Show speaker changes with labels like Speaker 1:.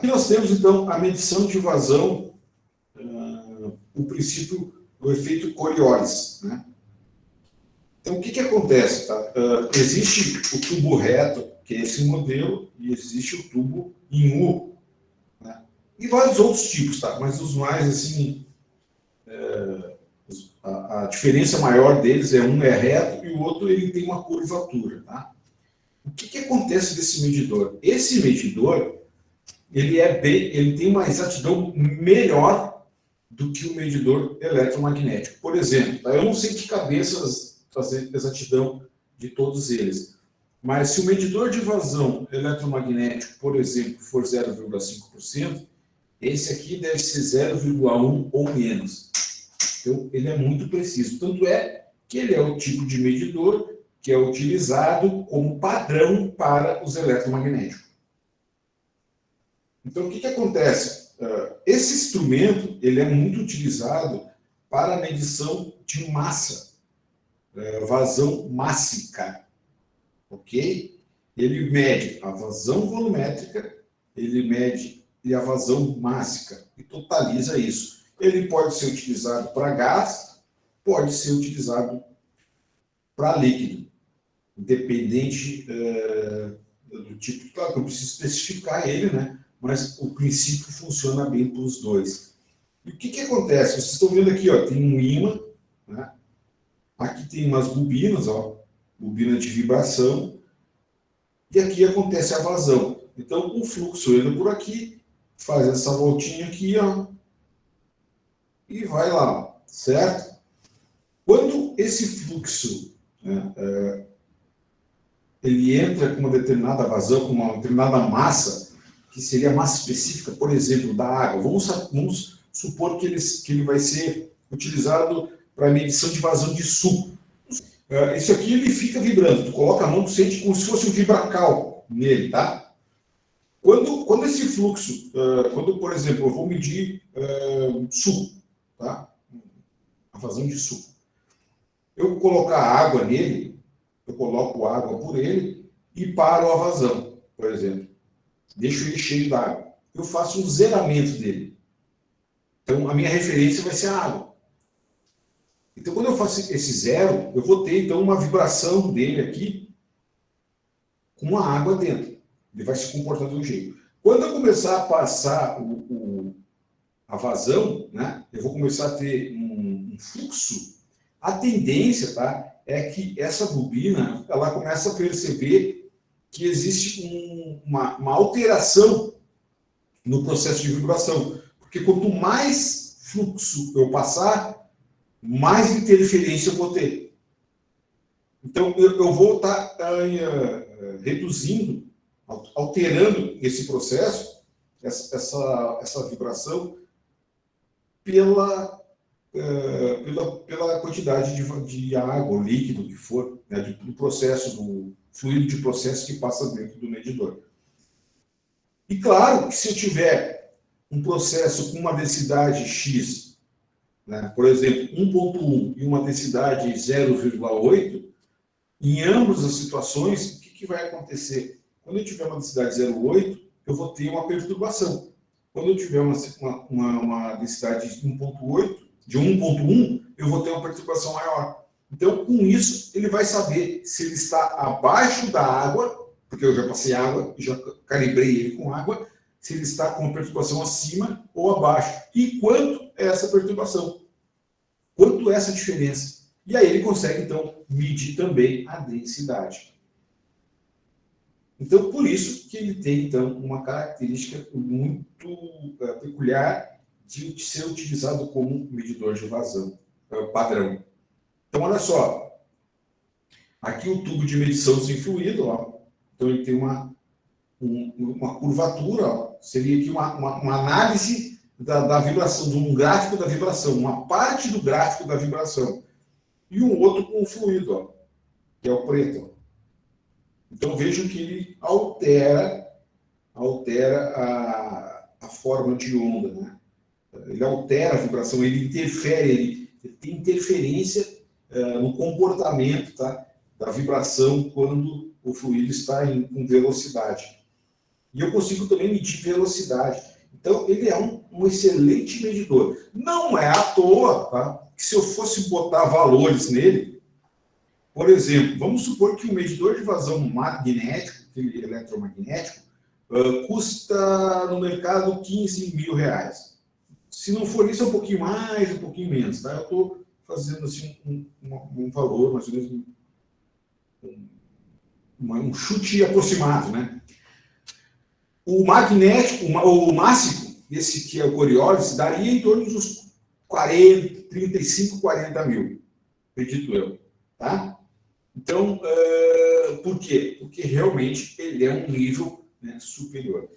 Speaker 1: nós temos, então, a medição de vazão, o princípio do efeito Coriolis, né? Então, o que acontece? Tá? Existe o tubo reto, que é esse modelo, e existe o tubo em U, né? E vários outros tipos, tá? Mas os mais, assim, a diferença maior deles é um é reto e o outro ele tem uma curvatura, tá? O que acontece desse medidor? Esse medidor, ele tem uma exatidão melhor do que o medidor eletromagnético. Por exemplo, tá? Eu não sei de cabeça fazer exatidão de todos eles, mas se o medidor de vazão eletromagnético, por exemplo, for 0,5%, esse aqui deve ser 0,1 ou menos. Então, ele é muito preciso. Tanto é que ele é o tipo de medidor que é utilizado como padrão para os eletromagnéticos. Então, o que acontece? Esse instrumento ele é muito utilizado para a medição de massa, vazão mássica, ok? Ele mede a vazão volumétrica, ele mede a vazão mássica e totaliza isso. Ele pode ser utilizado para gás, pode ser utilizado para líquido, independente do tipo. Claro que eu preciso especificar ele, né? Mas o princípio funciona bem para os dois. E o que acontece? Vocês estão vendo aqui, ó, tem um ímã, né? Aqui tem umas bobinas, ó, bobina de vibração, e aqui acontece a vazão. Então, o fluxo entra por aqui, faz essa voltinha aqui, ó, e vai lá, certo? Quando esse fluxo, né, ele entra com uma determinada vazão, com uma determinada massa, que seria a massa específica, por exemplo, da água. Vamos supor que ele vai ser utilizado para medição de vazão de suco. Isso aqui ele fica vibrando. Tu coloca a mão, tu sente como se fosse um vibracal nele, tá? Quando esse fluxo, quando, por exemplo, eu vou medir suco, tá? A vazão de suco. Eu colocar água nele, eu coloco água por ele e paro a vazão, por exemplo. Deixo ele cheio d'água. Eu faço um zeramento dele. Então, a minha referência vai ser a água. Então, quando eu faço esse zero, eu vou ter, então, uma vibração dele aqui com a água dentro. Ele vai se comportar de um jeito. Quando eu começar a passar a vazão, né, eu vou começar a ter um fluxo. A tendência, tá, é que essa bobina ela começa a perceber que existe uma alteração no processo de vibração. Porque quanto mais fluxo eu passar, mais interferência eu vou ter. Então, eu vou estar reduzindo, alterando esse processo, essa vibração, pela quantidade de água ou líquido que for, né, do processo, do fluido de processo que passa dentro do medidor. E claro que se eu tiver um processo com uma densidade X, né, por exemplo, 1,1 e uma densidade 0,8, em ambas as situações, o que vai acontecer? Quando eu tiver uma densidade 0,8, eu vou ter uma perturbação. Quando eu tiver uma densidade de 1,1, eu vou ter uma perturbação maior. Então, com isso, ele vai saber se ele está abaixo da água, porque eu já passei água e já calibrei ele com água, se ele está com uma perturbação acima ou abaixo. E quanto é essa perturbação? Quanto é essa diferença? E aí ele consegue, então, medir também a densidade. Então, por isso que ele tem, então, uma característica muito peculiar de ser utilizado como medidor de vazão padrão. Então, olha só. Aqui o tubo de medição sem fluido, ó. Então, ele tem uma curvatura, ó. Seria aqui uma análise da vibração, de um gráfico da vibração, uma parte do gráfico da vibração. E um outro com o fluido, ó, que é o preto. Ó. Então, vejam que ele altera a forma de onda, né? Ele altera a vibração, ele interfere, ele tem interferência no comportamento, tá, da vibração quando o fluido está com velocidade. E eu consigo também medir velocidade. Então, ele é um excelente medidor. Não é à toa, tá? Que se eu fosse botar valores nele, por exemplo, vamos supor que o medidor de vazão magnético, aquele eletromagnético, custa no mercado 15 mil reais. Se não for isso, é um pouquinho mais, um pouquinho menos, tá? Eu estou fazendo assim um valor, mais ou menos um chute aproximado, né? O magnético, o máximo, esse que é o Coriolis, daria em torno dos 35, 40 mil, acredito eu, tá? Então, por quê? Porque realmente ele é um nível, né, superior.